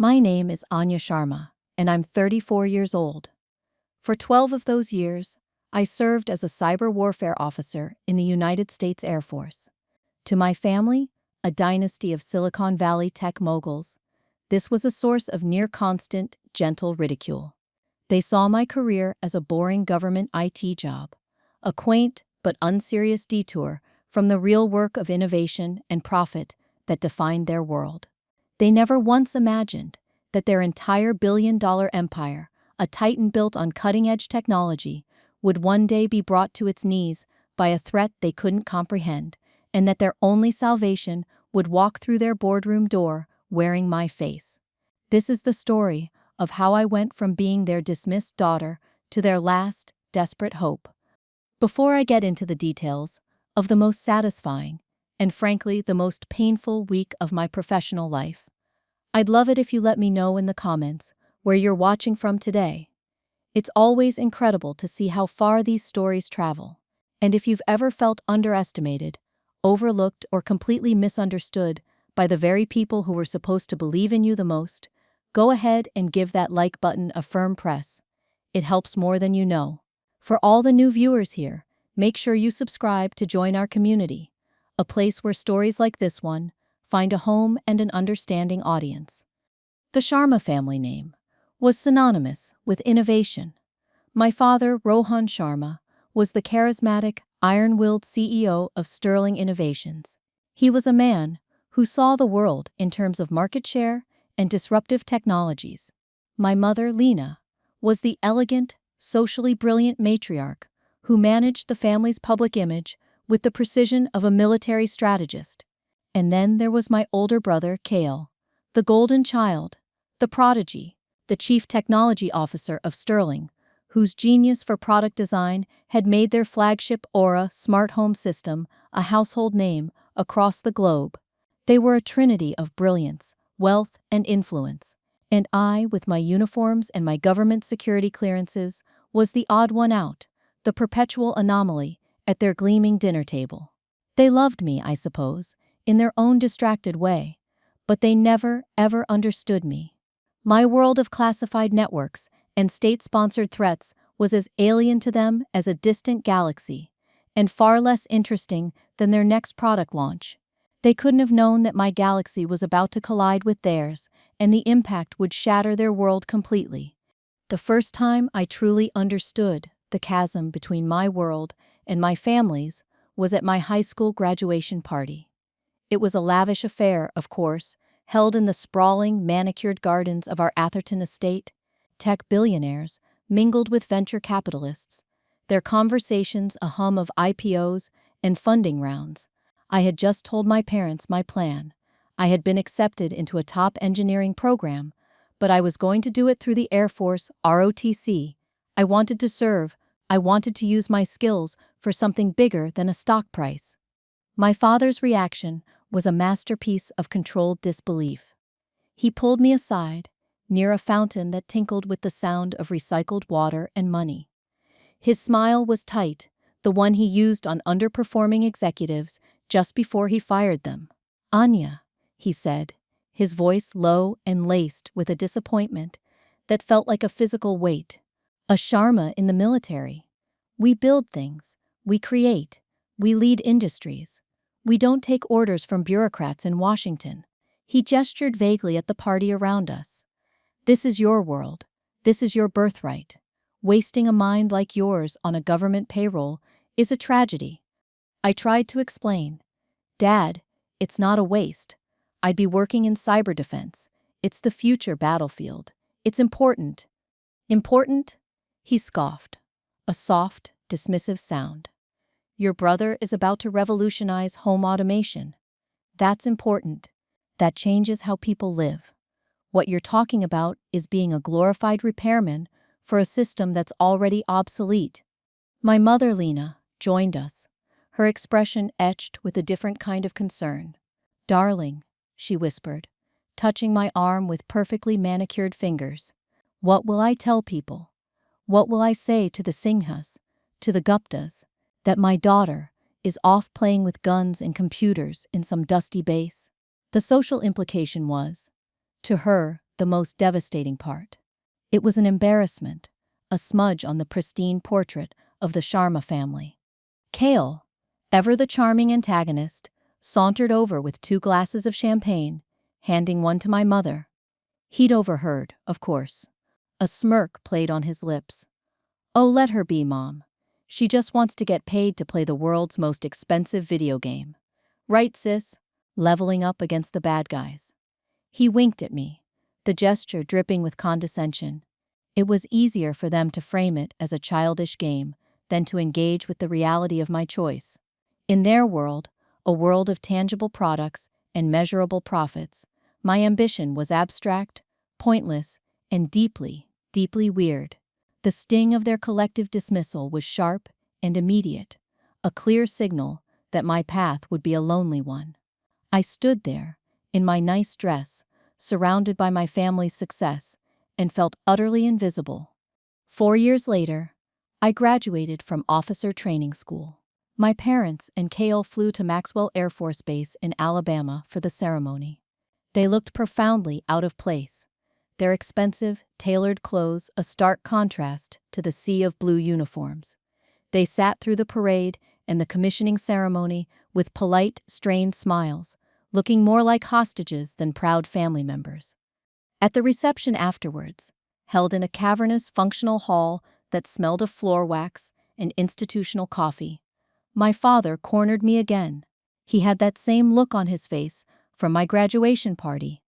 My name is Anya Sharma, and I'm 34 years old. For 12 of those years, I served as a cyber warfare officer in the United States Air Force. To my family, a dynasty of Silicon Valley tech moguls, this was a source of near-constant, gentle ridicule. They saw my career as a boring government IT job, a quaint but unserious detour from the real work of innovation and profit that defined their world. They never once imagined that their entire billion-dollar empire, a titan built on cutting-edge technology, would one day be brought to its knees by a threat they couldn't comprehend, and that their only salvation would walk through their boardroom door wearing my face. This is the story of how I went from being their dismissed daughter to their last, desperate hope. Before I get into the details of the most satisfying, and frankly the most painful week of my professional life, I'd love it if you let me know in the comments where you're watching from today. It's always incredible to see how far these stories travel, and if you've ever felt underestimated, overlooked, or completely misunderstood by the very people who were supposed to believe in you the most, go ahead and give that like button a firm press. It helps more than you know. For all the new viewers here, make sure you subscribe to join our community, a place where stories like this one find a home and an understanding audience. The Sharma family name was synonymous with innovation. My father, Rohan Sharma, was the charismatic, iron-willed CEO of Sterling Innovations. He was a man who saw the world in terms of market share and disruptive technologies. My mother, Lena, was the elegant, socially brilliant matriarch who managed the family's public image with the precision of a military strategist. And then there was my older brother, Kale, the golden child, the prodigy, the chief technology officer of Sterling, whose genius for product design had made their flagship Aura smart home system a household name across the globe. They were a trinity of brilliance, wealth, and influence. And I, with my uniforms and my government security clearances, was the odd one out, the perpetual anomaly at their gleaming dinner table. They loved me, I suppose, in their own distracted way, but they never, ever understood me. My world of classified networks and state-sponsored threats was as alien to them as a distant galaxy, and far less interesting than their next product launch. They couldn't have known that my galaxy was about to collide with theirs, and the impact would shatter their world completely. The first time I truly understood the chasm between my world and my family's was at my high school graduation party. It was a lavish affair, of course, held in the sprawling, manicured gardens of our Atherton estate. Tech billionaires mingled with venture capitalists, their conversations a hum of IPOs and funding rounds. I had just told my parents my plan. I had been accepted into a top engineering program, but I was going to do it through the Air Force ROTC. I wanted to serve. I wanted to use my skills for something bigger than a stock price. My father's reaction was a masterpiece of controlled disbelief. He pulled me aside, near a fountain that tinkled with the sound of recycled water and money. His smile was tight, the one he used on underperforming executives just before he fired them. "Anya," he said, his voice low and laced with a disappointment that felt like a physical weight. "A Sharma in the military. We build things, we create, we lead industries. We don't take orders from bureaucrats in Washington." He gestured vaguely at the party around us. "This is your world. This is your birthright. Wasting a mind like yours on a government payroll is a tragedy." I tried to explain. "Dad, it's not a waste. I'd be working in cyber defense. It's the future battlefield. It's important." "Important?" He scoffed, a soft, dismissive sound. "Your brother is about to revolutionize home automation. That's important. That changes how people live. What you're talking about is being a glorified repairman for a system that's already obsolete." My mother, Lena, joined us, her expression etched with a different kind of concern. "Darling," she whispered, touching my arm with perfectly manicured fingers, "what will I tell people? What will I say to the Singhas, to the Guptas, that my daughter is off playing with guns and computers in some dusty base?" The social implication was, to her, the most devastating part. It was an embarrassment, a smudge on the pristine portrait of the Sharma family. Kale, ever the charming antagonist, sauntered over with 2 glasses of champagne, handing one to my mother. He'd overheard, of course. A smirk played on his lips. "Oh, let her be, Mom. She just wants to get paid to play the world's most expensive video game. Right, sis? Leveling up against the bad guys." He winked at me, the gesture dripping with condescension. It was easier for them to frame it as a childish game than to engage with the reality of my choice. In their world, a world of tangible products and measurable profits, my ambition was abstract, pointless, and deeply, deeply weird. The sting of their collective dismissal was sharp and immediate, a clear signal that my path would be a lonely one. I stood there, in my nice dress, surrounded by my family's success, and felt utterly invisible. 4 years later, I graduated from officer training school. My parents and Kale flew to Maxwell Air Force Base in Alabama for the ceremony. They looked profoundly out of place, their expensive, tailored clothes a stark contrast to the sea of blue uniforms. They sat through the parade and the commissioning ceremony with polite, strained smiles, looking more like hostages than proud family members. At the reception afterwards, held in a cavernous functional hall that smelled of floor wax and institutional coffee, my father cornered me again. He had that same look on his face from my graduation party.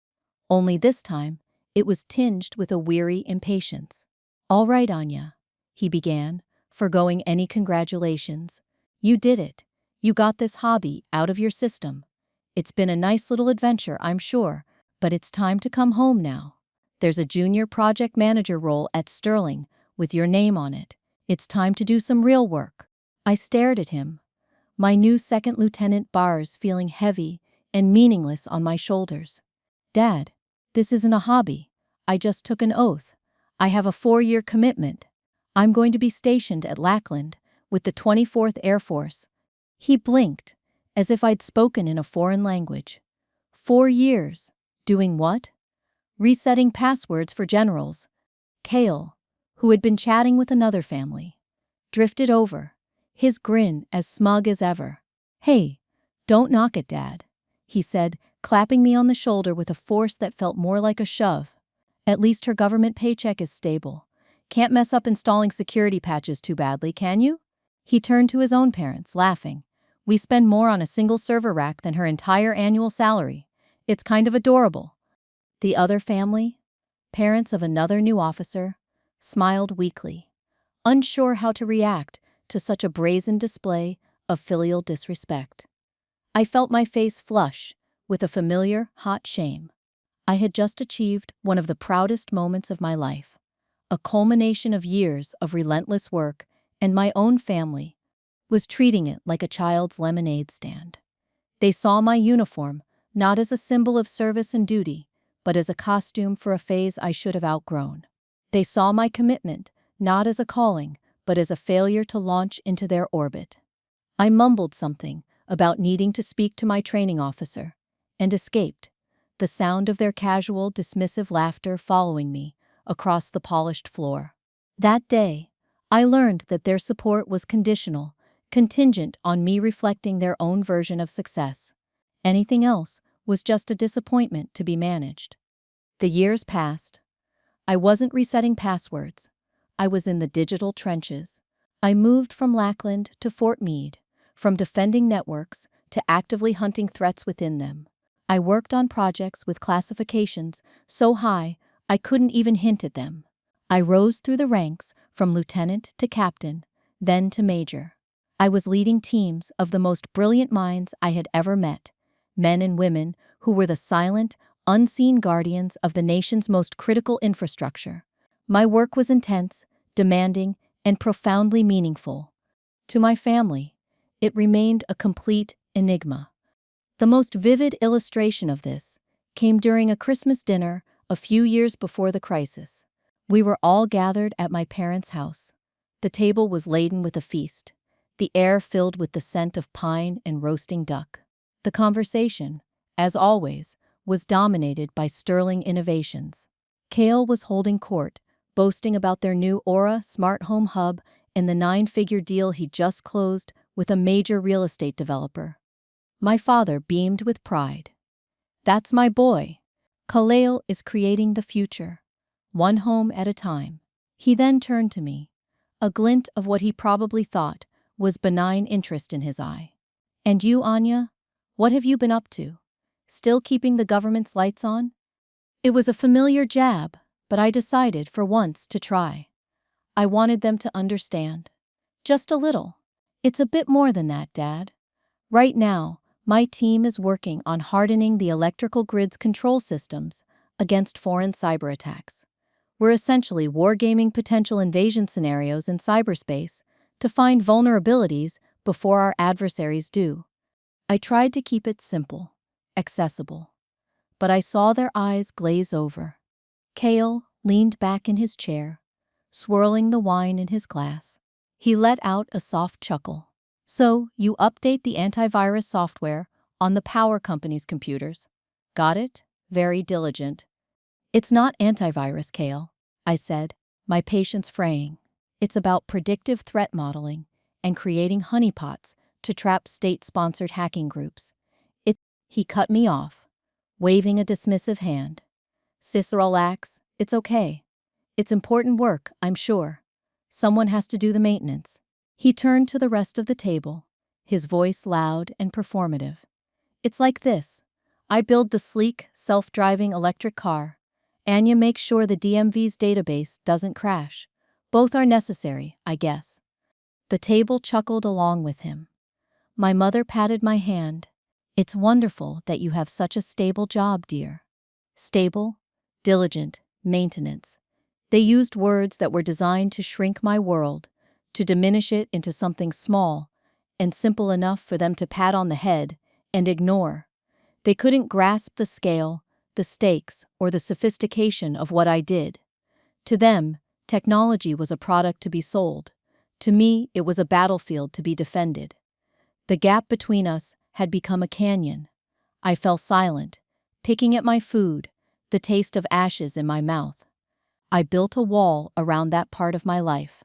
Only this time, it was tinged with a weary impatience. "All right, Anya," he began, forgoing any congratulations. "You did it. You got this hobby out of your system. It's been a nice little adventure, I'm sure, but it's time to come home now. There's a junior project manager role at Sterling with your name on it. It's time to do some real work." I stared at him, my new second lieutenant bars feeling heavy and meaningless on my shoulders. "Dad, this isn't a hobby. I just took an oath. I have a 4-year commitment. I'm going to be stationed at Lackland with the 24th Air Force." He blinked, as if I'd spoken in a foreign language. 4 years. Doing what? Resetting passwords for generals. Kale, who had been chatting with another family, drifted over, his grin as smug as ever. "Hey, don't knock it, Dad," he said, clapping me on the shoulder with a force that felt more like a shove. "At least her government paycheck is stable. Can't mess up installing security patches too badly, can you?" He turned to his own parents, laughing. "We spend more on a single server rack than her entire annual salary. It's kind of adorable." The other family, parents of another new officer, smiled weakly, unsure how to react to such a brazen display of filial disrespect. I felt my face flush with a familiar, hot shame. I had just achieved one of the proudest moments of my life, a culmination of years of relentless work, and my own family was treating it like a child's lemonade stand. They saw my uniform not as a symbol of service and duty, but as a costume for a phase I should have outgrown. They saw my commitment not as a calling, but as a failure to launch into their orbit. I mumbled something about needing to speak to my training officer, and escaped, the sound of their casual, dismissive laughter following me across the polished floor. That day, I learned that their support was conditional, contingent on me reflecting their own version of success. Anything else was just a disappointment to be managed. The years passed. I wasn't resetting passwords. I was in the digital trenches. I moved from Lackland to Fort Meade, from defending networks to actively hunting threats within them. I worked on projects with classifications so high I couldn't even hint at them. I rose through the ranks from lieutenant to captain, then to major. I was leading teams of the most brilliant minds I had ever met, men and women who were the silent, unseen guardians of the nation's most critical infrastructure. My work was intense, demanding, and profoundly meaningful. To my family, it remained a complete enigma. The most vivid illustration of this came during a Christmas dinner a few years before the crisis. We were all gathered at my parents' house. The table was laden with a feast, the air filled with the scent of pine and roasting duck. The conversation, as always, was dominated by Sterling innovations. Kale was holding court, boasting about their new Aura smart home hub and the 9-figure deal he just closed with a major real estate developer. My father beamed with pride. That's my boy. Kale is creating the future, one home at a time. He then turned to me, a glint of what he probably thought was benign interest in his eye. And you, Anya? What have you been up to? Still keeping the government's lights on? It was a familiar jab, but I decided for once to try. I wanted them to understand. Just a little. It's a bit more than that, Dad. Right now, my team is working on hardening the electrical grid's control systems against foreign cyber attacks. We're essentially wargaming potential invasion scenarios in cyberspace to find vulnerabilities before our adversaries do. I tried to keep it simple, accessible. But I saw their eyes glaze over. Kale leaned back in his chair, swirling the wine in his glass. He let out a soft chuckle. So, you update the antivirus software on the power company's computers. Got it? Very diligent. It's not antivirus, Kale, I said, my patience fraying. It's about predictive threat modeling and creating honeypots to trap state-sponsored hacking groups. He cut me off, waving a dismissive hand. Sis, relax, it's okay. It's important work, I'm sure. Someone has to do the maintenance. He turned to the rest of the table, his voice loud and performative. It's like this. I build the sleek, self-driving electric car. Anya makes sure the DMV's database doesn't crash. Both are necessary, I guess. The table chuckled along with him. My mother patted my hand. It's wonderful that you have such a stable job, dear. Stable, diligent, maintenance. They used words that were designed to shrink my world, to diminish it into something small and simple enough for them to pat on the head and ignore. They couldn't grasp the scale, the stakes, or the sophistication of what I did. To them, technology was a product to be sold. To me, it was a battlefield to be defended. The gap between us had become a canyon. I fell silent, picking at my food, the taste of ashes in my mouth. I built a wall around that part of my life,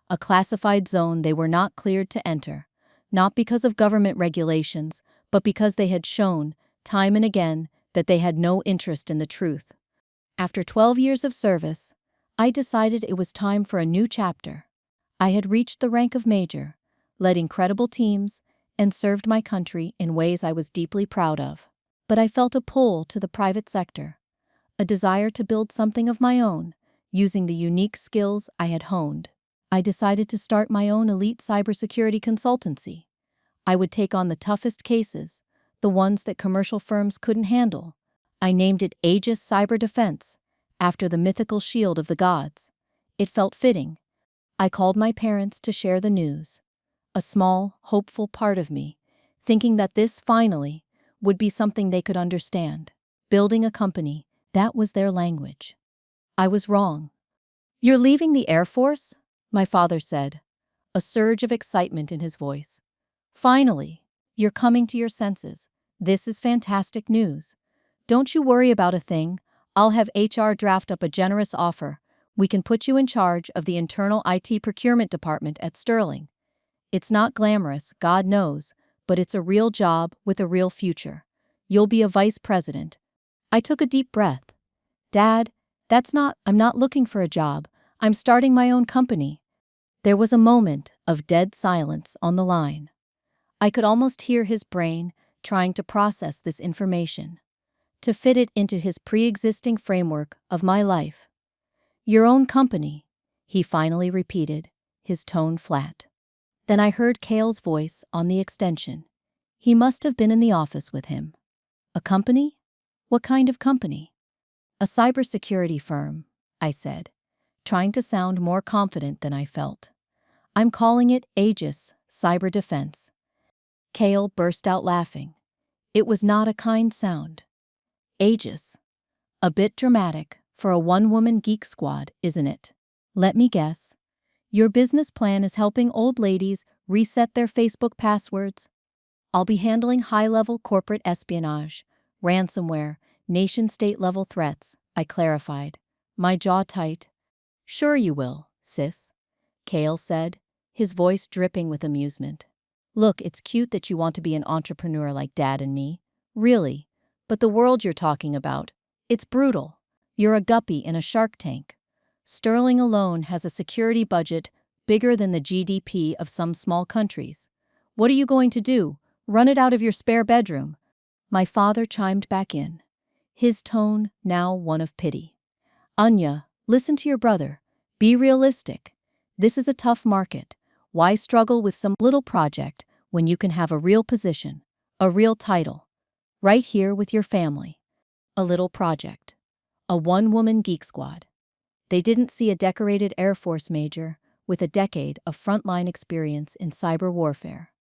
a classified zone they were not cleared to enter, not because of government regulations, but because they had shown, time and again, that they had no interest in the truth. After 12 years of service, I decided it was time for a new chapter. I had reached the rank of major, led incredible teams, and served my country in ways I was deeply proud of. But I felt a pull to the private sector, a desire to build something of my own, using the unique skills I had honed. I decided to start my own elite cybersecurity consultancy. I would take on the toughest cases, the ones that commercial firms couldn't handle. I named it Aegis Cyber Defense, after the mythical shield of the gods. It felt fitting. I called my parents to share the news. A small, hopeful part of me, thinking that this, finally, would be something they could understand. Building a company, that was their language. I was wrong. You're leaving the Air Force? My father said, a surge of excitement in his voice. Finally, you're coming to your senses. This is fantastic news. Don't you worry about a thing. I'll have HR draft up a generous offer. We can put you in charge of the internal IT procurement department at Sterling. It's not glamorous, God knows, but it's a real job with a real future. You'll be a vice president. I took a deep breath. Dad, I'm not looking for a job. I'm starting my own company. There was a moment of dead silence on the line. I could almost hear his brain trying to process this information, to fit it into his pre-existing framework of my life. Your own company, he finally repeated, his tone flat. Then I heard Kale's voice on the extension. He must have been in the office with him. A company? What kind of company? A cybersecurity firm, I said, trying to sound more confident than I felt. I'm calling it Aegis Cyber Defense. Kale burst out laughing. It was not a kind sound. Aegis. A bit dramatic for a one-woman geek squad, isn't it? Let me guess. Your business plan is helping old ladies reset their Facebook passwords? I'll be handling high-level corporate espionage, ransomware, nation-state level threats, I clarified, my jaw tight. Sure you will, sis, Cale said, his voice dripping with amusement. Look, it's cute that you want to be an entrepreneur like Dad and me. Really. But the world you're talking about, it's brutal. You're a guppy in a shark tank. Sterling alone has a security budget bigger than the GDP of some small countries. What are you going to do? Run it out of your spare bedroom? My father chimed back in, his tone now one of pity. Anya, listen to your brother. Be realistic. This is a tough market. Why struggle with some little project when you can have a real position, a real title, right here with your family? A little project. A one-woman geek squad. They didn't see a decorated Air Force major with a decade of frontline experience in cyber warfare.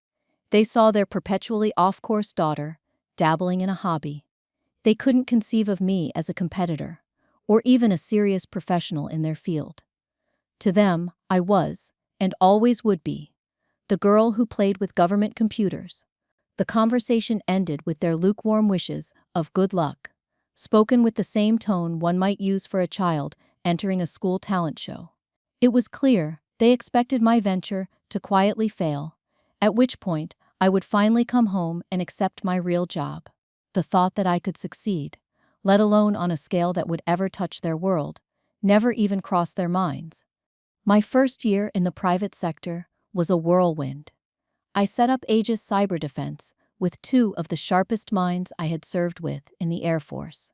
They saw their perpetually off-course daughter dabbling in a hobby. They couldn't conceive of me as a competitor, or even a serious professional in their field. To them, I was, and always would be, the girl who played with government computers. The conversation ended with their lukewarm wishes of good luck, spoken with the same tone one might use for a child entering a school talent show. It was clear they expected my venture to quietly fail, at which point I would finally come home and accept my real job. The thought that I could succeed, let alone on a scale that would ever touch their world, never even crossed their minds. My first year in the private sector was a whirlwind. I set up Aegis Cyber Defense with two of the sharpest minds I had served with in the Air Force.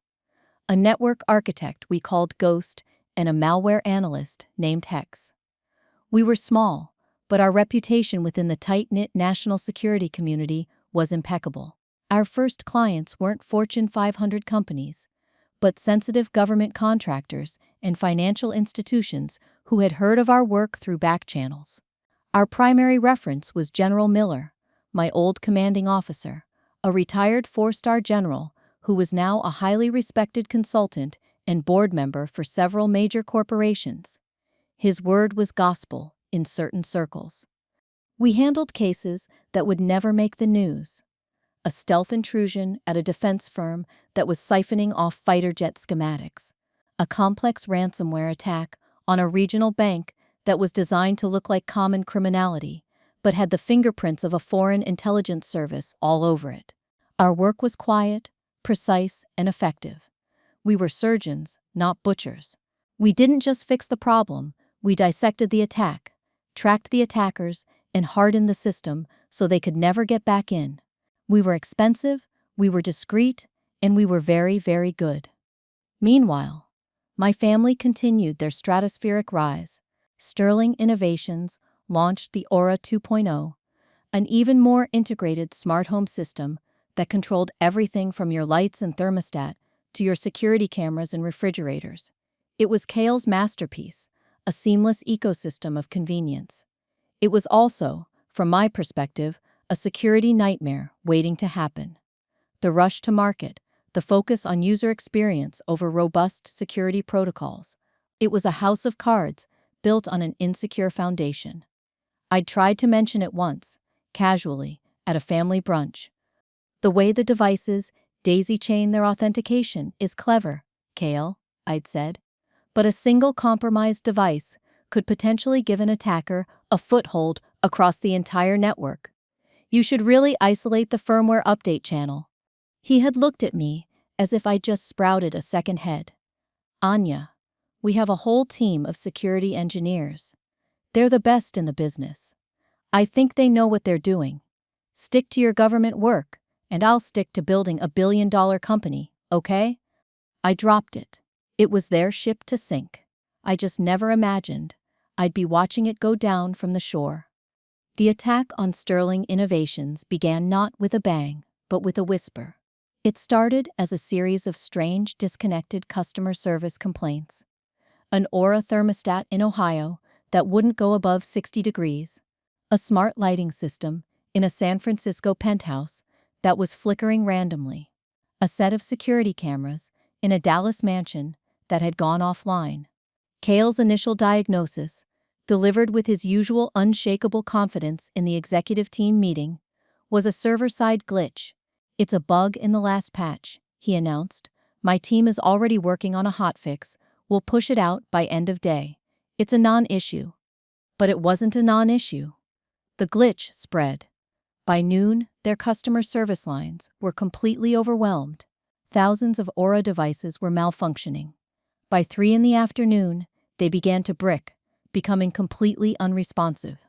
A network architect we called Ghost and a malware analyst named Hex. We were small, but our reputation within the tight-knit national security community was impeccable. Our first clients weren't Fortune 500 companies, but sensitive government contractors and financial institutions who had heard of our work through back channels. Our primary reference was General Miller, my old commanding officer, a retired four-star general who was now a highly respected consultant and board member for several major corporations. His word was gospel in certain circles. We handled cases that would never make the news. A stealth intrusion at a defense firm that was siphoning off fighter jet schematics. A complex ransomware attack on a regional bank that was designed to look like common criminality, but had the fingerprints of a foreign intelligence service all over it. Our work was quiet, precise, and effective. We were surgeons, not butchers. We didn't just fix the problem, we dissected the attack, tracked the attackers, and hardened the system so they could never get back in. We were expensive, we were discreet, and we were very, very good. Meanwhile, my family continued their stratospheric rise. Sterling Innovations launched the Aura 2.0, an even more integrated smart home system that controlled everything from your lights and thermostat to your security cameras and refrigerators. It was Cale's masterpiece, a seamless ecosystem of convenience. It was also, from my perspective, a security nightmare waiting to happen. The rush to market, the focus on user experience over robust security protocols. It was a house of cards built on an insecure foundation. I'd tried to mention it once, casually, at a family brunch. The way the devices daisy-chain their authentication is clever, Cale, I'd said. But a single compromised device could potentially give an attacker a foothold across the entire network. You should really isolate the firmware update channel. He had looked at me as if I'd just sprouted a second head. Anya, we have a whole team of security engineers. They're the best in the business. I think they know what they're doing. Stick to your government work, and I'll stick to building a billion-dollar company, okay? I dropped it. It was their ship to sink. I just never imagined I'd be watching it go down from the shore. The attack on Sterling Innovations began not with a bang, but with a whisper. It started as a series of strange, disconnected customer service complaints. An Aura thermostat in Ohio that wouldn't go above 60 degrees. A smart lighting system in a San Francisco penthouse that was flickering randomly. A set of security cameras in a Dallas mansion that had gone offline. Cale's initial diagnosis, delivered with his usual unshakable confidence in the executive team meeting, was a server-side glitch. It's a bug in the last patch, he announced. My team is already working on a hotfix. We'll push it out by end of day. It's a non-issue. But it wasn't a non-issue. The glitch spread. By noon, their customer service lines were completely overwhelmed. Thousands of Aura devices were malfunctioning. By 3 in the afternoon, they began to brick, becoming completely unresponsive.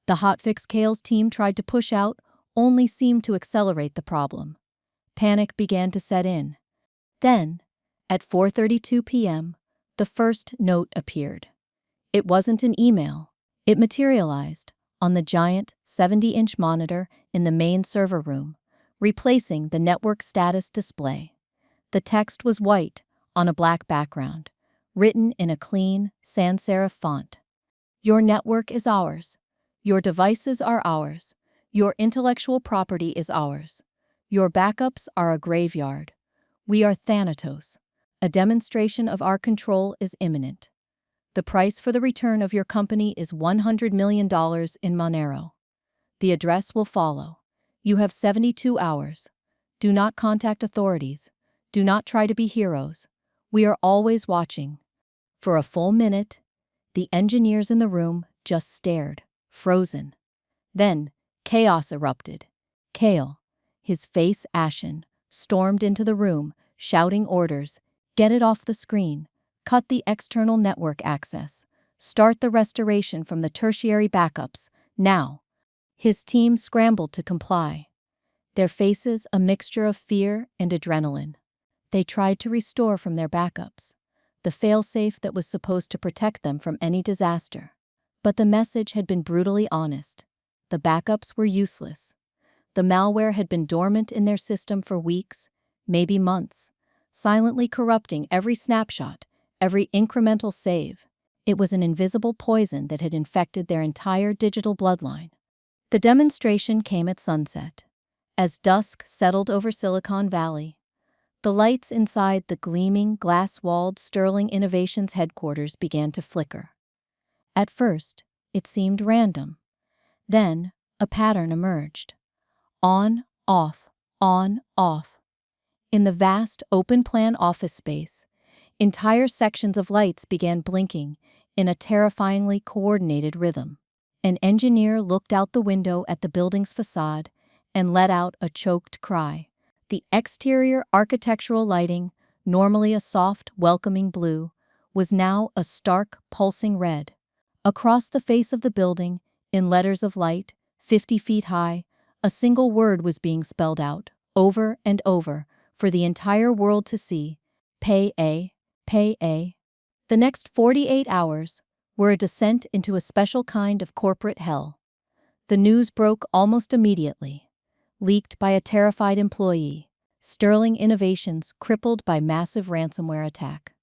The hotfix Kale's team tried to push out only seemed to accelerate the problem. Panic began to set in. Then, at 4:32 p.m., the first note appeared. It wasn't an email. It materialized on the giant 70-inch monitor in the main server room, replacing the network status display. The text was white on a black background, written in a clean, sans serif font. Your network is ours. Your devices are ours. Your intellectual property is ours. Your backups are a graveyard. We are Thanatos. A demonstration of our control is imminent. The price for the return of your company is $100 million in Monero. The address will follow. You have 72 hours. Do not contact authorities. Do not try to be heroes. We are always watching. For a full minute, the engineers in the room just stared, frozen. Then, chaos erupted. Kale, his face ashen, stormed into the room, shouting orders. Get it off the screen. Cut the external network access. Start the restoration from the tertiary backups, now. His team scrambled to comply. Their faces a mixture of fear and adrenaline. They tried to restore from their backups, the failsafe that was supposed to protect them from any disaster. But the message had been brutally honest. The backups were useless. The malware had been dormant in their system for weeks, maybe months, silently corrupting every snapshot, every incremental save. It was an invisible poison that had infected their entire digital bloodline. The demonstration came at sunset. As dusk settled over Silicon Valley, the lights inside the gleaming, glass-walled Sterling Innovations headquarters began to flicker. At first, it seemed random. Then, a pattern emerged. On, off, on, off. In the vast, open-plan office space, entire sections of lights began blinking in a terrifyingly coordinated rhythm. An engineer looked out the window at the building's facade and let out a choked cry. The exterior architectural lighting, normally a soft, welcoming blue, was now a stark, pulsing red. Across the face of the building, in letters of light, 50 feet high, a single word was being spelled out, over and over, for the entire world to see. Pay A. Pay A. The next 48 hours were a descent into a special kind of corporate hell. The news broke almost immediately. Leaked by a terrified employee, Sterling Innovations crippled by massive ransomware attack.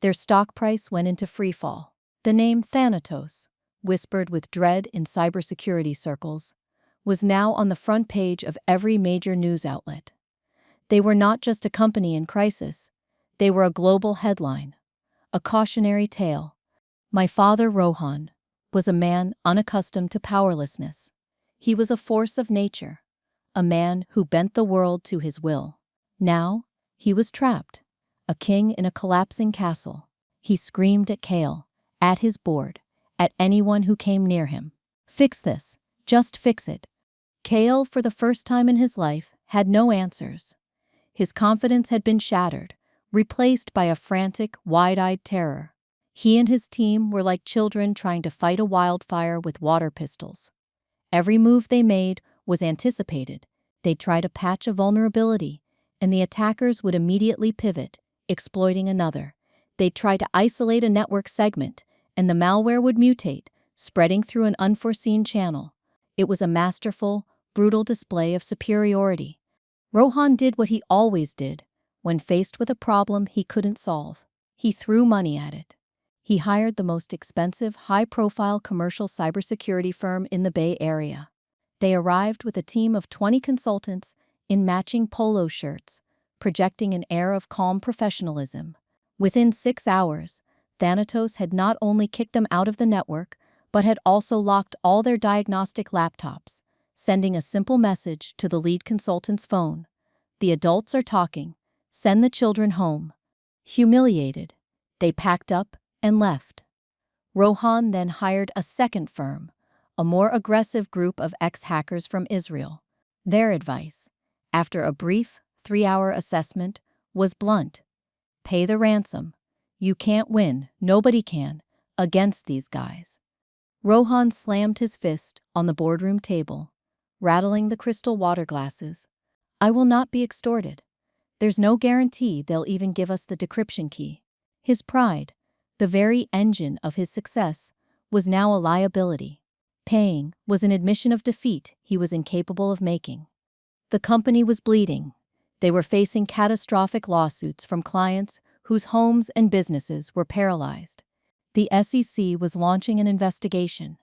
Their stock price went into freefall. The name Thanatos, whispered with dread in cybersecurity circles, was now on the front page of every major news outlet. They were not just a company in crisis, they were a global headline, a cautionary tale. My father, Rohan, was a man unaccustomed to powerlessness. He was a force of nature, a man who bent the world to his will. Now, he was trapped, a king in a collapsing castle. He screamed at Kale, at his board, at anyone who came near him. Fix this, just fix it. Kale, for the first time in his life, had no answers. His confidence had been shattered, replaced by a frantic, wide-eyed terror. He and his team were like children trying to fight a wildfire with water pistols. Every move they made was anticipated. They'd try to patch a vulnerability, and the attackers would immediately pivot, exploiting another. They'd try to isolate a network segment, and the malware would mutate, spreading through an unforeseen channel. It was a masterful, brutal display of superiority. Rohan did what he always did. When faced with a problem he couldn't solve, he threw money at it. He hired the most expensive, high-profile commercial cybersecurity firm in the Bay Area. They arrived with a team of 20 consultants in matching polo shirts, projecting an air of calm professionalism. Within 6 hours, Thanatos had not only kicked them out of the network, but had also locked all their diagnostic laptops, sending a simple message to the lead consultant's phone. The adults are talking. Send the children home. Humiliated, They packed up and left. Rohan then hired a second firm, a more aggressive group of ex-hackers from Israel. Their advice, after a brief 3-hour assessment, was blunt. Pay the ransom. You can't win, nobody can, against these guys. Rohan slammed his fist on the boardroom table, rattling the crystal water glasses. I will not be extorted. There's no guarantee they'll even give us the decryption key. His pride, the very engine of his success, was now a liability. Paying was an admission of defeat he was incapable of making. The company was bleeding. They were facing catastrophic lawsuits from clients whose homes and businesses were paralyzed. The SEC was launching an investigation.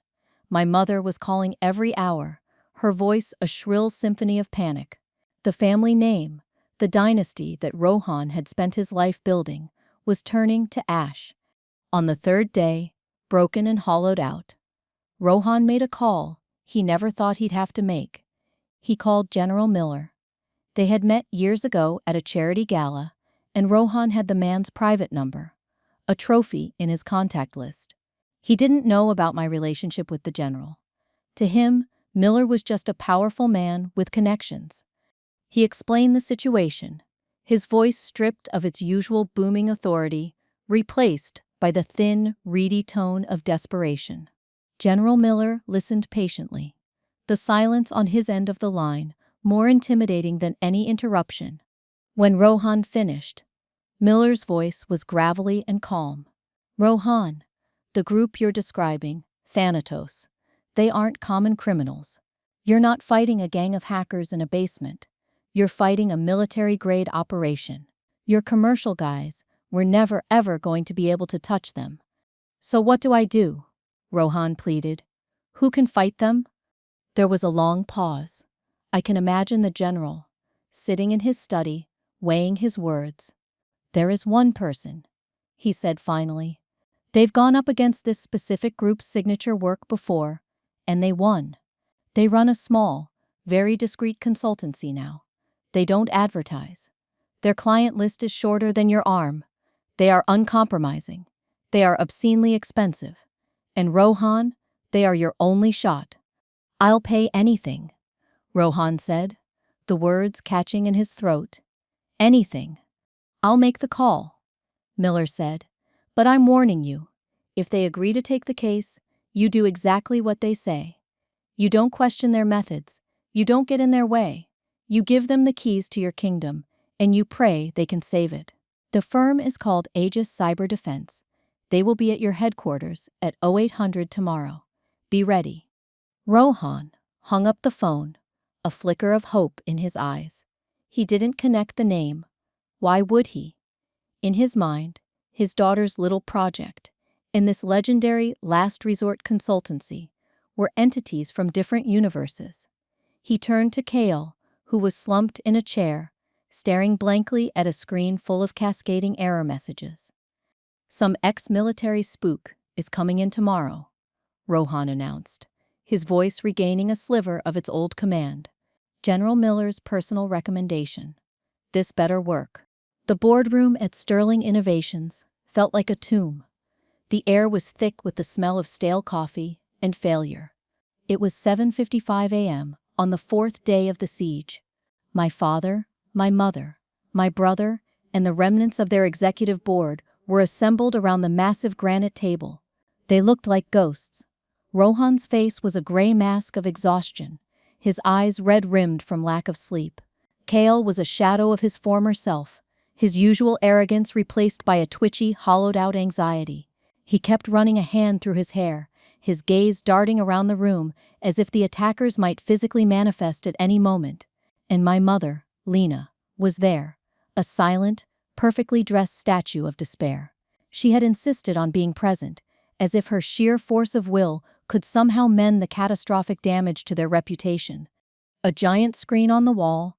My mother was calling every hour, her voice a shrill symphony of panic. The family name, the dynasty that Rohan had spent his life building, was turning to ash. On the third day, broken and hollowed out, Rohan made a call he never thought he'd have to make. He called General Miller. They had met years ago at a charity gala, and Rohan had the man's private number, a trophy in his contact list. He didn't know about my relationship with the general. To him, Miller was just a powerful man with connections. He explained the situation, his voice stripped of its usual booming authority, replaced by the thin, reedy tone of desperation. General Miller listened patiently, the silence on his end of the line more intimidating than any interruption. When Rohan finished, Miller's voice was gravelly and calm. Rohan, the group you're describing, Thanatos, they aren't common criminals. You're not fighting a gang of hackers in a basement. You're fighting a military-grade operation. Your commercial guys were never ever going to be able to touch them. So what do I do? Rohan pleaded. Who can fight them? There was a long pause. I can imagine the general, sitting in his study, weighing his words. There is one person, he said finally. They've gone up against this specific group's signature work before, and they won. They run a small, very discreet consultancy now. They don't advertise. Their client list is shorter than your arm. They are uncompromising. They are obscenely expensive. And Rohan, they are your only shot. I'll pay anything, Rohan said, the words catching in his throat. Anything. I'll make the call, Miller said. But I'm warning you, if they agree to take the case, you do exactly what they say. You don't question their methods. You don't get in their way. You give them the keys to your kingdom, and you pray they can save it. The firm is called Aegis Cyber Defense. They will be at your headquarters at 0800 tomorrow. Be ready. Rohan hung up the phone, a flicker of hope in his eyes. He didn't connect the name. Why would he? In his mind, his daughter's little project, and this legendary last resort consultancy, were entities from different universes. He turned to Kale, who was slumped in a chair, staring blankly at a screen full of cascading error messages. Some ex-military spook is coming in tomorrow, Rohan announced, his voice regaining a sliver of its old command. General Miller's personal recommendation. This better work. The boardroom at Sterling Innovations felt like a tomb. The air was thick with the smell of stale coffee and failure. It was 7:55 a.m. on the fourth day of the siege. My father, my mother, my brother, and the remnants of their executive board were assembled around the massive granite table. They looked like ghosts. Rohan's face was a gray mask of exhaustion, his eyes red-rimmed from lack of sleep. Kale was a shadow of his former self, his usual arrogance replaced by a twitchy, hollowed-out anxiety. He kept running a hand through his hair, his gaze darting around the room as if the attackers might physically manifest at any moment. And my mother, Lena, was there, a silent, perfectly dressed statue of despair. She had insisted on being present, as if her sheer force of will could somehow mend the catastrophic damage to their reputation. A giant screen on the wall,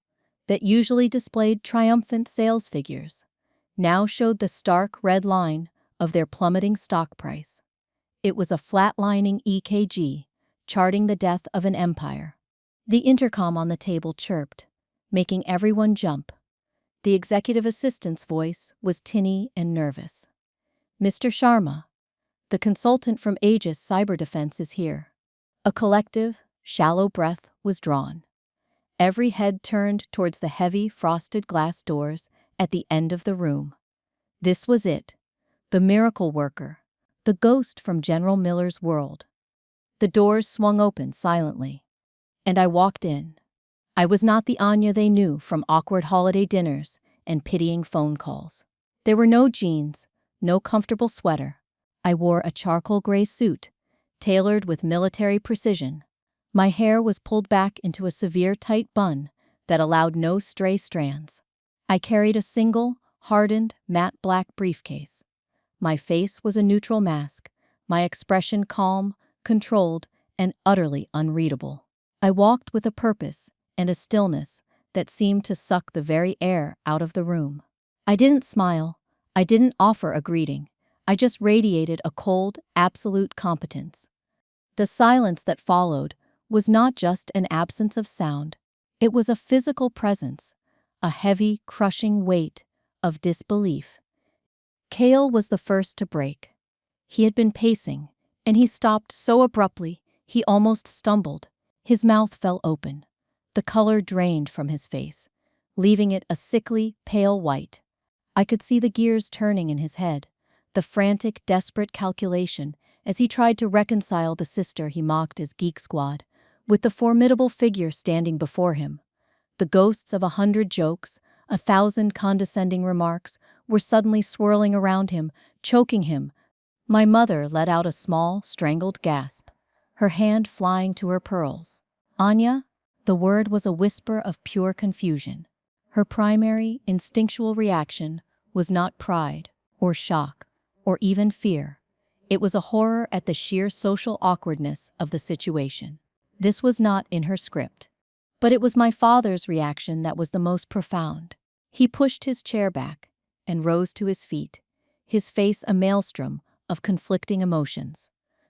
that usually displayed triumphant sales figures, now showed the stark red line of their plummeting stock price. It was a flatlining EKG, charting the death of an empire. The intercom on the table chirped, making everyone jump. The executive assistant's voice was tinny and nervous. Mr. Sharma, the consultant from Aegis Cyber Defense is here. A collective, shallow breath was drawn. Every head turned towards the heavy, frosted glass doors at the end of the room. This was it. The miracle worker. The ghost from General Miller's world. The doors swung open silently. And I walked in. I was not the Anya they knew from awkward holiday dinners and pitying phone calls. There were no jeans, no comfortable sweater. I wore a charcoal gray suit, tailored with military precision. My hair was pulled back into a severe tight bun that allowed no stray strands. I carried a single, hardened, matte black briefcase. My face was a neutral mask, my expression calm, controlled, and utterly unreadable. I walked with a purpose and a stillness that seemed to suck the very air out of the room. I didn't smile. I didn't offer a greeting. I just radiated a cold, absolute competence. The silence that followed was not just an absence of sound. It was a physical presence, a heavy, crushing weight of disbelief. Kale was the first to break. He had been pacing, and he stopped so abruptly he almost stumbled. His mouth fell open. The color drained from his face, leaving it a sickly, pale white. I could see the gears turning in his head, the frantic, desperate calculation as he tried to reconcile the sister he mocked as Geek Squad with the formidable figure standing before him. The ghosts of 100 jokes, 1,000 condescending remarks were suddenly swirling around him, choking him. My mother let out a small, strangled gasp, her hand flying to her pearls. Anya? The word was a whisper of pure confusion. Her primary, instinctual reaction was not pride, or shock, or even fear. It was a horror at the sheer social awkwardness of the situation. This was not in her script. But it was my father's reaction that was the most profound. He pushed his chair back and rose to his feet, his face a maelstrom of conflicting emotions.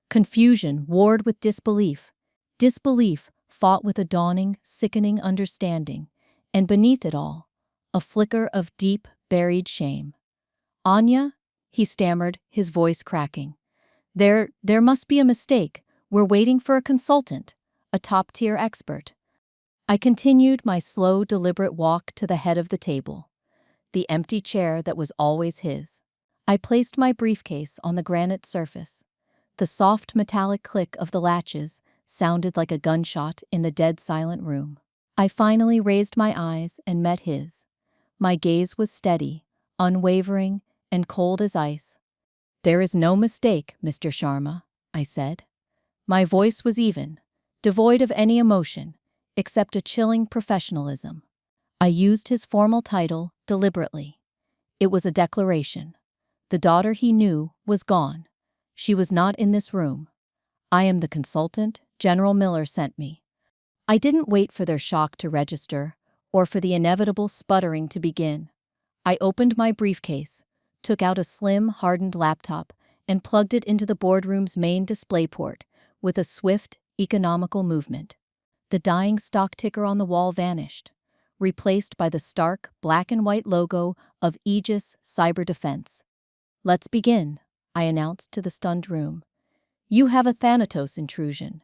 Confusion warred with disbelief. Disbelief fought with a dawning, sickening understanding, and beneath it all, a flicker of deep, buried shame. "Anya?" he stammered, his voice cracking. There must be a mistake. We're waiting for a consultant, a top-tier expert." I continued my slow, deliberate walk to the head of the table, the empty chair that was always his. I placed my briefcase on the granite surface. The soft metallic click of the latches sounded like a gunshot in the dead silent room. I finally raised my eyes and met his. My gaze was steady, unwavering, and cold as ice. "There is no mistake, Mr. Sharma," I said. My voice was even, devoid of any emotion, except a chilling professionalism. I used his formal title deliberately. It was a declaration. The daughter he knew was gone. She was not in this room. I am the consultant General Miller sent me. I didn't wait for their shock to register, or for the inevitable sputtering to begin. I opened my briefcase, took out a slim, hardened laptop, and plugged it into the boardroom's main display port with a swift, economical movement. The dying stock ticker on the wall vanished, replaced by the stark, black and white logo of Aegis Cyber Defense. "Let's begin," I announced to the stunned room. "You have a Thanatos intrusion.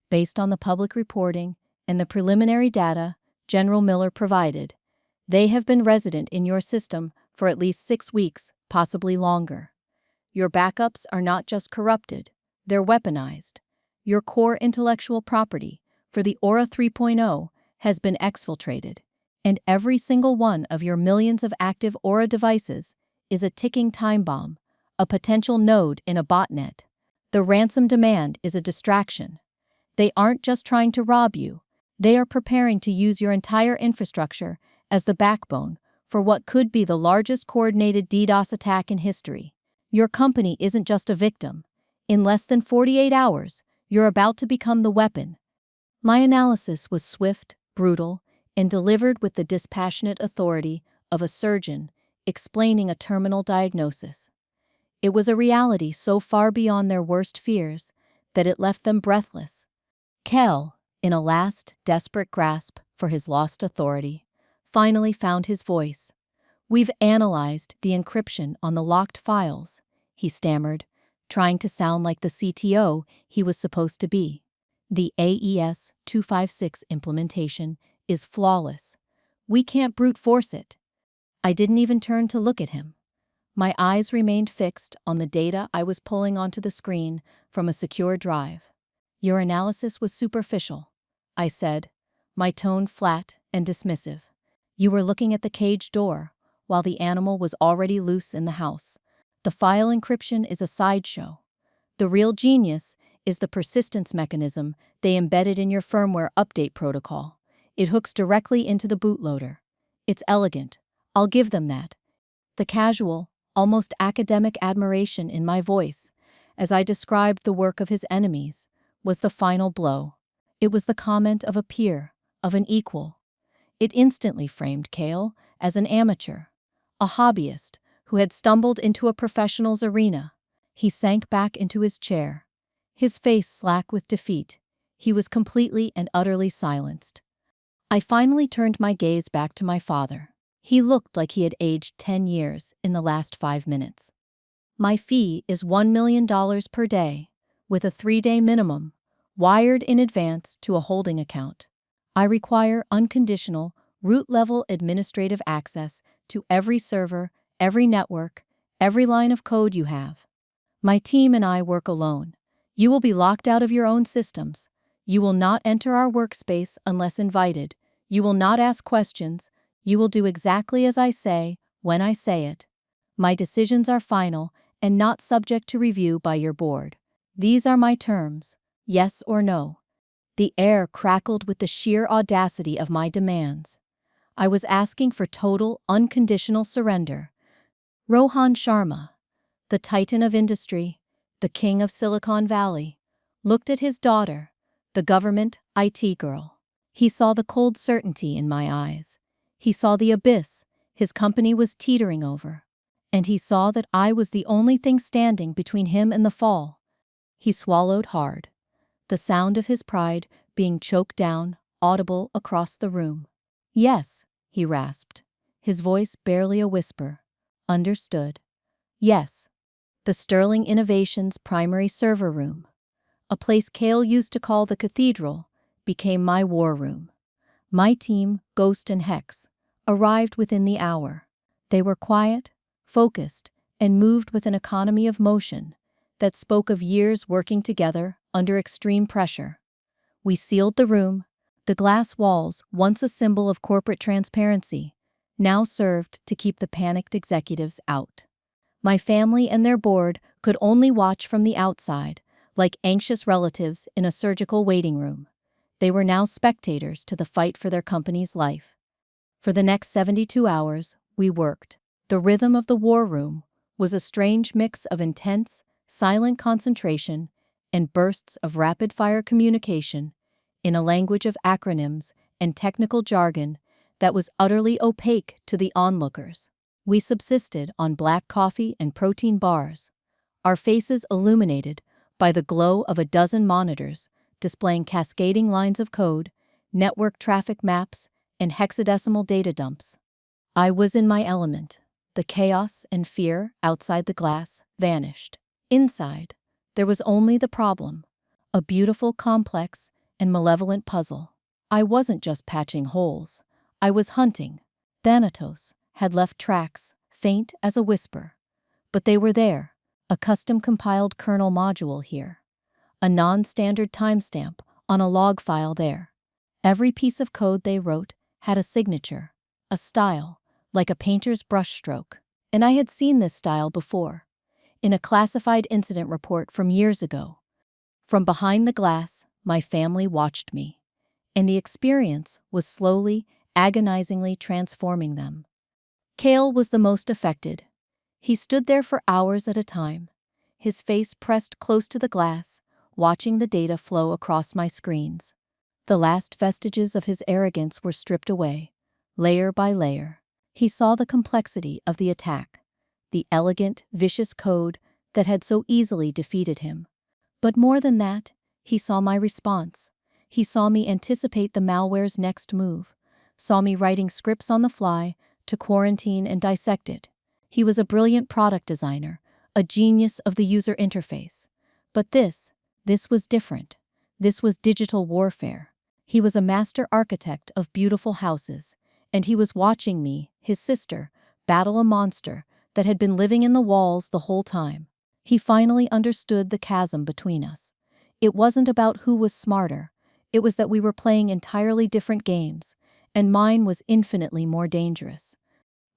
Based on the public reporting and the preliminary data General Miller provided, they have been resident in your system for at least 6 weeks, possibly longer. Your backups are not just corrupted, they're weaponized. Your core intellectual property for the Aura 3.0 has been exfiltrated, and every single one of your millions of active Aura devices is a ticking time bomb, a potential node in a botnet. The ransom demand is a distraction. They aren't just trying to rob you, they are preparing to use your entire infrastructure as the backbone for what could be the largest coordinated DDoS attack in history. Your company isn't just a victim. In less than 48 hours, you're about to become the weapon." My analysis was swift, brutal, and delivered with the dispassionate authority of a surgeon explaining a terminal diagnosis. It was a reality so far beyond their worst fears that it left them breathless. Kel, in a last, desperate grasp for his lost authority, finally found his voice. "We've analyzed the encryption on the locked files. he stammered, trying to sound like the CTO he was supposed to be. The AES 256 implementation is flawless. We can't brute force it. I didn't even turn to look at him. My eyes remained fixed on the data I was pulling onto the screen from a secure drive. Your analysis was superficial, I said, my tone flat and dismissive. You were looking at the cage door, while the animal was already loose in the house. The file encryption is a sideshow. The real genius is the persistence mechanism they embedded in your firmware update protocol. It hooks directly into the bootloader. It's elegant. I'll give them that. The casual, almost academic admiration in my voice, as I described the work of his enemies, was the final blow. It was the comment of a peer, of an equal. It instantly framed Cale as an amateur, a hobbyist who had stumbled into a professional's arena. He sank back into his chair, his face slack with defeat. He was completely and utterly silenced. I finally turned my gaze back to my father. He looked like he had aged 10 years in the last 5 minutes. My fee is $1 million per day, with a 3-day minimum, wired in advance to a holding account. I require unconditional, root-level administrative access to every server, every network, every line of code you have. My team and I work alone. You will be locked out of your own systems. You will not enter our workspace unless invited. You will not ask questions. You will do exactly as I say, when I say it. My decisions are final and not subject to review by your board. These are my terms, yes or no. The air crackled with the sheer audacity of my demands. I was asking for total, unconditional surrender. Rohan Sharma, the titan of industry, the king of Silicon Valley, looked at his daughter, the government IT girl. He saw the cold certainty in my eyes. He saw the abyss his company was teetering over. And he saw that I was the only thing standing between him and the fall. He swallowed hard, the sound of his pride being choked down, audible across the room. Yes, he rasped, his voice barely a whisper. Understood. Yes. The Sterling Innovations primary server room, a place Cale used to call the cathedral, became my war room. My team, Ghost and Hex, arrived within the hour. They were quiet, focused, and moved with an economy of motion that spoke of years working together under extreme pressure. We sealed the room. The glass walls, once a symbol of corporate transparency, now served to keep the panicked executives out. My family and their board could only watch from the outside, like anxious relatives in a surgical waiting room. They were now spectators to the fight for their company's life. For the next 72 hours, we worked. The rhythm of the war room was a strange mix of intense, silent concentration and bursts of rapid-fire communication in a language of acronyms and technical jargon that was utterly opaque to the onlookers. We subsisted on black coffee and protein bars, our faces illuminated by the glow of a dozen monitors displaying cascading lines of code, network traffic maps, and hexadecimal data dumps. I was in my element. The chaos and fear outside the glass vanished. Inside, there was only the problem, a beautiful, complex, and malevolent puzzle. I wasn't just patching holes. I was hunting. Thanatos had left tracks, faint as a whisper. But they were there, a custom-compiled kernel module here, a non-standard timestamp on a log file there. Every piece of code they wrote had a signature, a style, like a painter's brushstroke. And I had seen this style before, in a classified incident report from years ago. From behind the glass, my family watched me, and the experience was slowly, agonizingly transforming them. Cale was the most affected. He stood there for hours at a time, his face pressed close to the glass, watching the data flow across my screens. The last vestiges of his arrogance were stripped away, layer by layer. He saw the complexity of the attack, the elegant, vicious code that had so easily defeated him. But more than that, he saw my response. He saw me anticipate the malware's next move, saw me writing scripts on the fly to quarantine and dissect it. He was a brilliant product designer, a genius of the user interface. But this was different. This was digital warfare. He was a master architect of beautiful houses, and he was watching me, his sister, battle a monster that had been living in the walls the whole time. He finally understood the chasm between us. It wasn't about who was smarter. It was that we were playing entirely different games, and mine was infinitely more dangerous.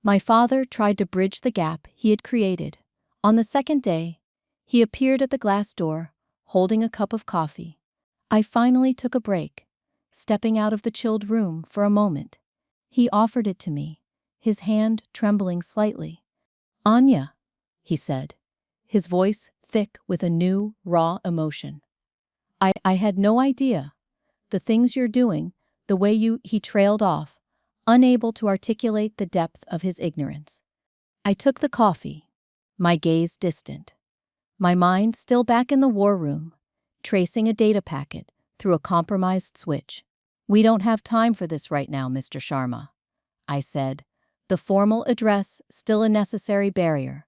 My father tried to bridge the gap he had created. On the second day, he appeared at the glass door, holding a cup of coffee. I finally took a break, stepping out of the chilled room for a moment. He offered it to me, his hand trembling slightly. "Anya," he said, his voice thick with a new, raw emotion. I had no idea. The things you're doing, the way he trailed off, unable to articulate the depth of his ignorance. I took the coffee, my gaze distant, my mind still back in the war room, tracing a data packet through a compromised switch. "We don't have time for this right now, Mr. Sharma," I said, the formal address still a necessary barrier.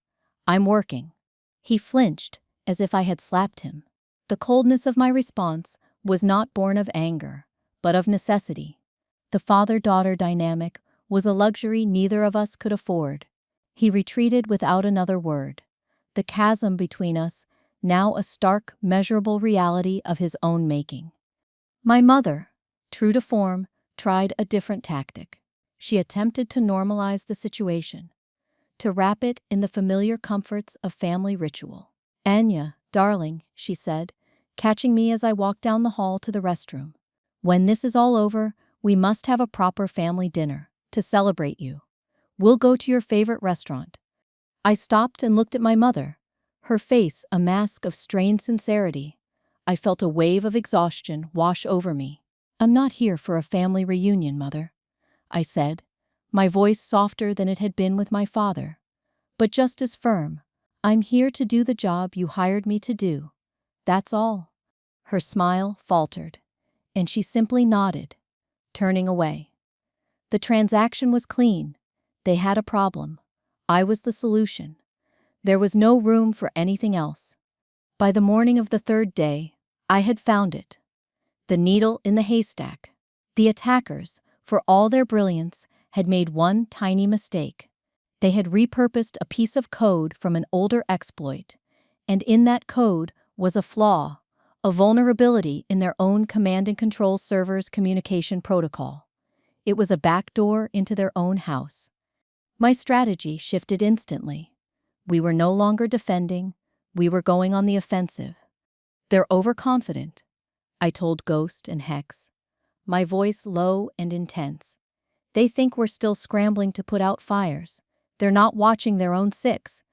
"I'm working." He flinched, as if I had slapped him. The coldness of my response was not born of anger, but of necessity. The father-daughter dynamic was a luxury neither of us could afford. He retreated without another word. The chasm between us, now a stark, measurable reality of his own making. My mother, true to form, tried a different tactic. She attempted to normalize the situation, to wrap it in the familiar comforts of family ritual. "Anya, darling," she said, catching me as I walked down the hall to the restroom. "When this is all over, we must have a proper family dinner to celebrate you. We'll go to your favorite restaurant." I stopped and looked at my mother, her face a mask of strained sincerity. I felt a wave of exhaustion wash over me. "I'm not here for a family reunion, Mother," I said, my voice softer than it had been with my father, but just as firm. "I'm here to do the job you hired me to do. That's all." Her smile faltered, and she simply nodded, turning away. The transaction was clean. They had a problem. I was the solution. There was no room for anything else. By the morning of the third day, I had found it. The needle in the haystack. The attackers, for all their brilliance, had made one tiny mistake. They had repurposed a piece of code from an older exploit, and in that code was a flaw, a vulnerability in their own command and control server's communication protocol. It was a backdoor into their own house. My strategy shifted instantly. We were no longer defending, we were going on the offensive. "They're overconfident," I told Ghost and Hex, my voice low and intense. "They think we're still scrambling to put out fires. They're not watching their own six."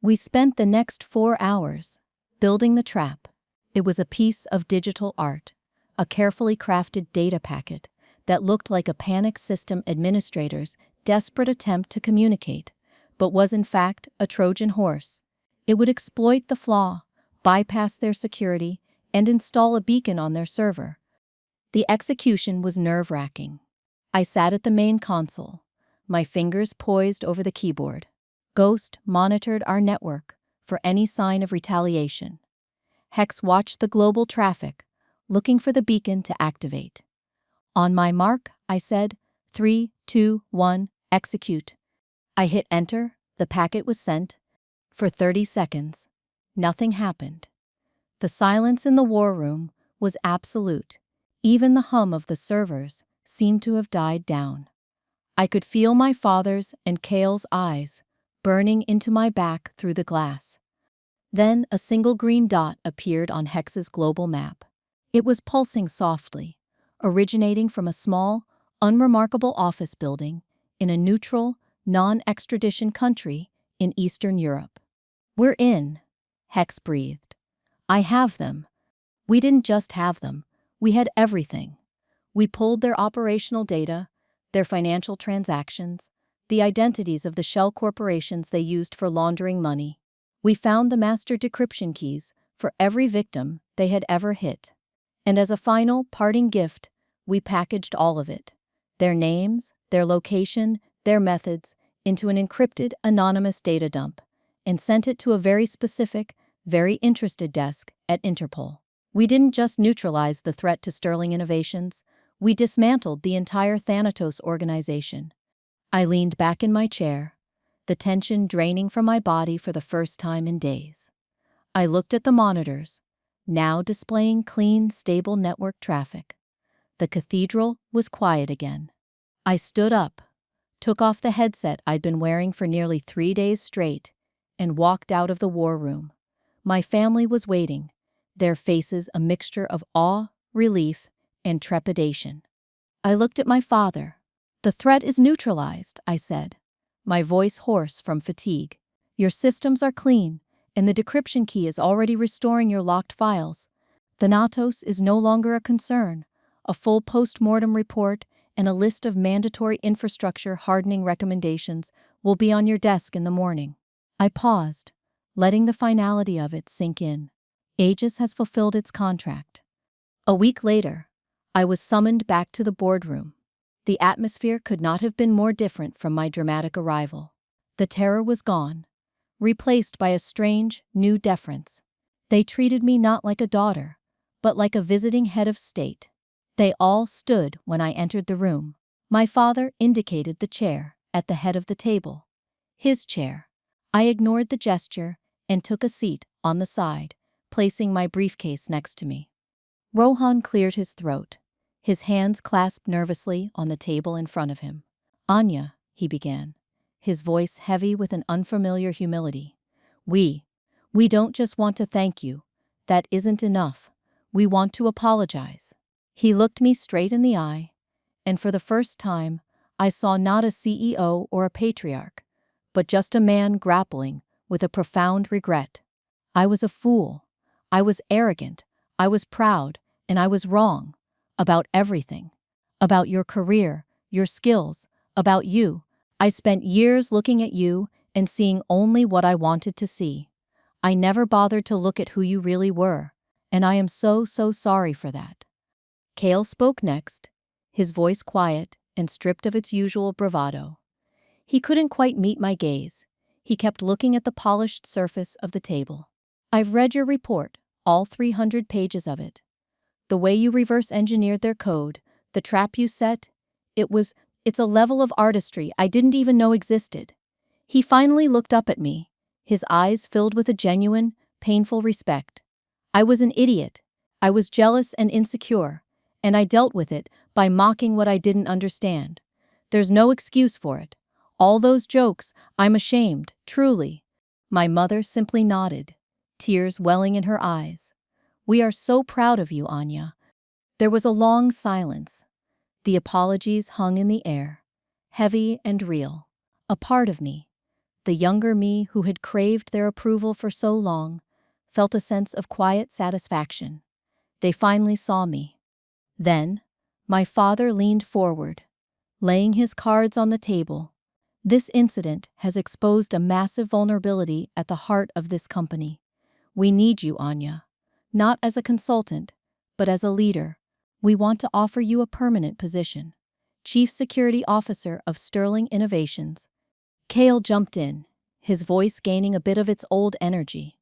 We spent the next 4 hours building the trap. It was a piece of digital art, a carefully crafted data packet that looked like a panic system administrator's desperate attempt to communicate, but was in fact a Trojan horse. It would exploit the flaw, bypass their security, and install a beacon on their server. The execution was nerve-wracking. I sat at the main console, my fingers poised over the keyboard. Ghost monitored our network for any sign of retaliation. Hex watched the global traffic, looking for the beacon to activate. "On my mark," I said, 3, 2, 1, execute. I hit enter, the packet was sent. For 30 seconds, nothing happened. The silence in the war room was absolute. Even the hum of the servers seemed to have died down. I could feel my father's and Kale's eyes burning into my back through the glass. Then a single green dot appeared on Hex's global map. It was pulsing softly, originating from a small, unremarkable office building in a neutral, non-extradition country in Eastern Europe. "We're in," Hex breathed. "I have them." We didn't just have them, we had everything. We pulled their operational data, their financial transactions, the identities of the shell corporations they used for laundering money. We found the master decryption keys for every victim they had ever hit. And as a final, parting gift, we packaged all of it, their names, their location, their methods, into an encrypted, anonymous data dump, and sent it to a very specific, very interested desk at Interpol. We didn't just neutralize the threat to Sterling Innovations, we dismantled the entire Thanatos organization. I leaned back in my chair, the tension draining from my body for the first time in days. I looked at the monitors, now displaying clean, stable network traffic. The cathedral was quiet again. I stood up, took off the headset I'd been wearing for nearly 3 days straight, and walked out of the war room. My family was waiting, their faces a mixture of awe, relief, and trepidation. I looked at my father. "The threat is neutralized," I said, my voice hoarse from fatigue. "Your systems are clean, and the decryption key is already restoring your locked files. Thanatos is no longer a concern. A full post-mortem report and a list of mandatory infrastructure hardening recommendations will be on your desk in the morning." I paused, letting the finality of it sink in. Aegis has fulfilled its contract. A week later, I was summoned back to the boardroom. The atmosphere could not have been more different from my dramatic arrival. The terror was gone, replaced by a strange, new deference. They treated me not like a daughter, but like a visiting head of state. They all stood when I entered the room. My father indicated the chair at the head of the table. His chair. I ignored the gesture and took a seat on the side, placing my briefcase next to me. Rohan cleared his throat, his hands clasped nervously on the table in front of him. "Anya," he began, his voice heavy with an unfamiliar humility. We don't just want to thank you. That isn't enough. We want to apologize." He looked me straight in the eye, and for the first time, I saw not a CEO or a patriarch, but just a man grappling with a profound regret. "I was a fool. I was arrogant. I was proud, and I was wrong. About everything. About your career, your skills, about you. I spent years looking at you and seeing only what I wanted to see. I never bothered to look at who you really were, and I am so sorry for that." Kale spoke next, his voice quiet and stripped of its usual bravado. He couldn't quite meet my gaze. He kept looking at the polished surface of the table. "I've read your report, all 300 pages of it. The way you reverse engineered their code, the trap you set, it's a level of artistry I didn't even know existed." He finally looked up at me, his eyes filled with a genuine, painful respect. "I was an idiot. I was jealous and insecure, and I dealt with it by mocking what I didn't understand. There's no excuse for it. All those jokes, I'm ashamed, truly." My mother simply nodded, tears welling in her eyes. "We are so proud of you, Anya." There was a long silence. The apologies hung in the air, heavy and real. A part of me, the younger me who had craved their approval for so long, felt a sense of quiet satisfaction. They finally saw me. Then, my father leaned forward, laying his cards on the table. "This incident has exposed a massive vulnerability at the heart of this company. We need you, Anya. Not as a consultant, but as a leader. We want to offer you a permanent position. Chief Security Officer of Sterling Innovations." Kale jumped in, his voice gaining a bit of its old energy.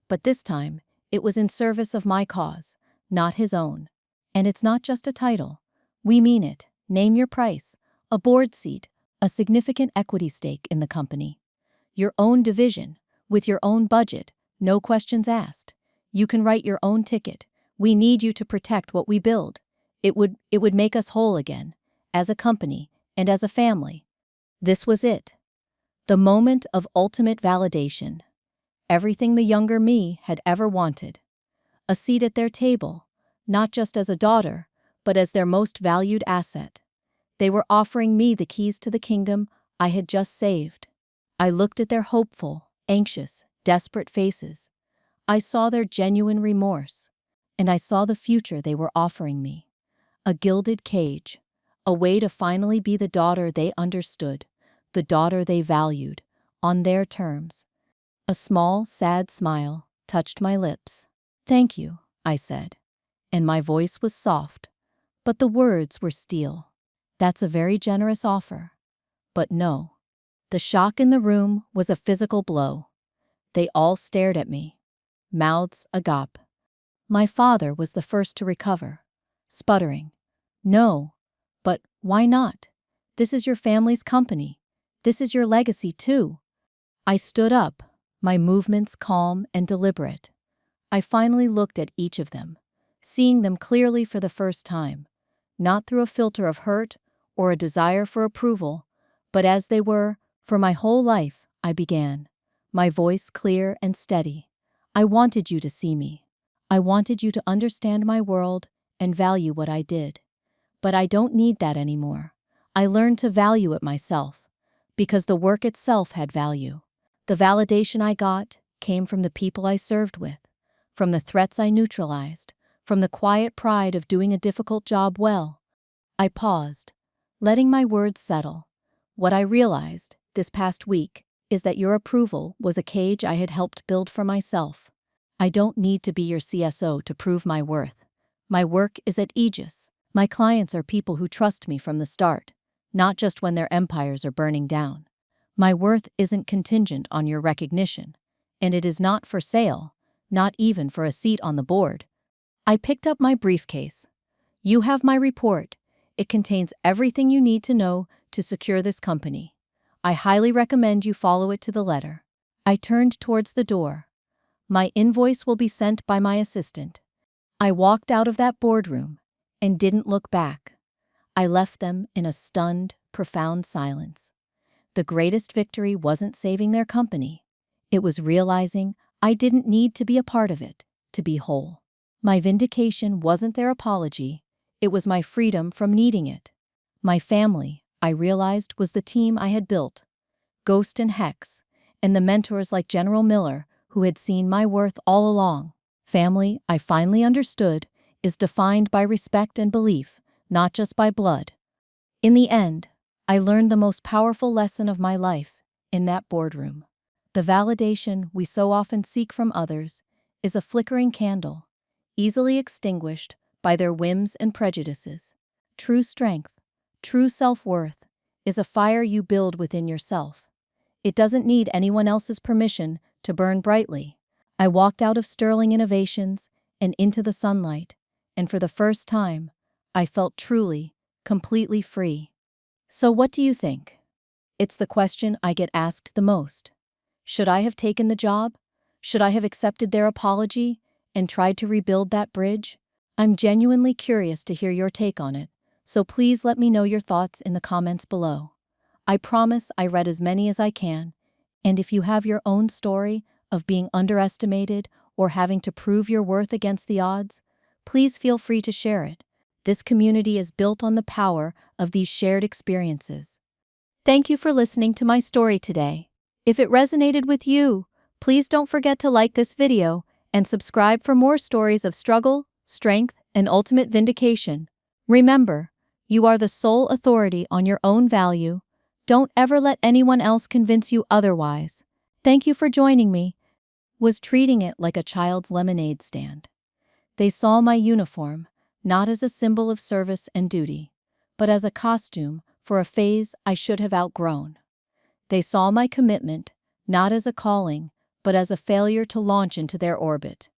But this time, it was in service of my cause, not his own. "And it's not just a title. We mean it. Name your price. A board seat, a significant equity stake in the company. Your own division, with your own budget, no questions asked. You can write your own ticket. We need you to protect what we build. It would make us whole again, as a company and as a family." This was it. The moment of ultimate validation. Everything the younger me had ever wanted. A seat at their table, not just as a daughter, but as their most valued asset. They were offering me the keys to the kingdom I had just saved. I looked at their hopeful, anxious, desperate faces. I saw their genuine remorse, and I saw the future they were offering me. A gilded cage, a way to finally be the daughter they understood, the daughter they valued, on their terms. A small, sad smile touched my lips. "Thank you," I said, and my voice was soft, but the words were steel. "That's a very generous offer." But no. The shock in the room was a physical blow. They all stared at me, mouths agape. My father was the first to recover, sputtering, "No, but why not? This is your family's company. This is your legacy, too." I stood up, my movements calm and deliberate. I finally looked at each of them, seeing them clearly for the first time, not through a filter of hurt or a desire for approval, but as they were. For my whole life, I began, my voice clear and steady. I wanted you to see me. I wanted you to understand my world and value what I did. But I don't need that anymore. I learned to value it myself, because the work itself had value. The validation I got came from the people I served with, from the threats I neutralized, from the quiet pride of doing a difficult job well. I paused, letting my words settle. What I realized this past week is that your approval was a cage I had helped build for myself. I don't need to be your CSO to prove my worth. My work is at Aegis. My clients are people who trust me from the start, not just when their empires are burning down. My worth isn't contingent on your recognition, and it is not for sale, not even for a seat on the board. I picked up my briefcase. You have my report. It contains everything you need to know to secure this company. I highly recommend you follow it to the letter. I turned towards the door. My invoice will be sent by my assistant. I walked out of that boardroom and didn't look back. I left them in a stunned, profound silence. The greatest victory wasn't saving their company. It was realizing I didn't need to be a part of it to be whole. My vindication wasn't their apology. It was my freedom from needing it. My family, I realized, was the team I had built. Ghost and Hex, and the mentors like General Miller, who had seen my worth all along. Family, I finally understood, is defined by respect and belief, not just by blood. In the end, I learned the most powerful lesson of my life in that boardroom. The validation we so often seek from others is a flickering candle, easily extinguished by their whims and prejudices. True strength, true self-worth, is a fire you build within yourself. It doesn't need anyone else's permission to burn brightly. I walked out of Sterling Innovations and into the sunlight, and for the first time, I felt truly, completely free. So what do you think? It's the question I get asked the most. Should I have taken the job? Should I have accepted their apology and tried to rebuild that bridge? I'm genuinely curious to hear your take on it, so please let me know your thoughts in the comments below. I promise I read as many as I can, and if you have your own story of being underestimated or having to prove your worth against the odds, please feel free to share it. This community is built on the power of these shared experiences. Thank you for listening to my story today. If it resonated with you, please don't forget to like this video and subscribe for more stories of struggle, strength, and ultimate vindication. Remember, you are the sole authority on your own value. Don't ever let anyone else convince you otherwise. Thank you for joining me. Was treating it like a child's lemonade stand. They saw my uniform, not as a symbol of service and duty, but as a costume for a phase I should have outgrown. They saw my commitment, not as a calling, but as a failure to launch into their orbit.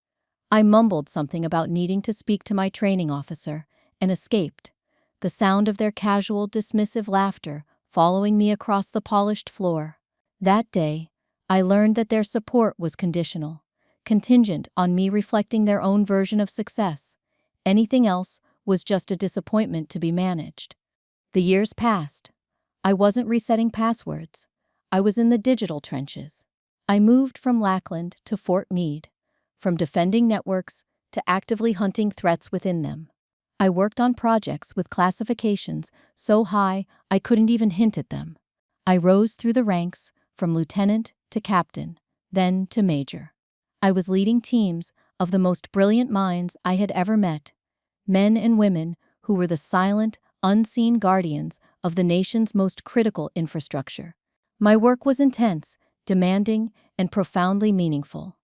I mumbled something about needing to speak to my training officer and escaped, the sound of their casual, dismissive laughter following me across the polished floor. That day, I learned that their support was conditional, contingent on me reflecting their own version of success. Anything else was just a disappointment to be managed. The years passed. I wasn't resetting passwords. I was in the digital trenches. I moved from Lackland to Fort Meade, from defending networks to actively hunting threats within them. I worked on projects with classifications so high I couldn't even hint at them. I rose through the ranks, from lieutenant to captain, then to major. I was leading teams of the most brilliant minds I had ever met, men and women who were the silent, unseen guardians of the nation's most critical infrastructure. My work was intense, demanding, and profoundly meaningful.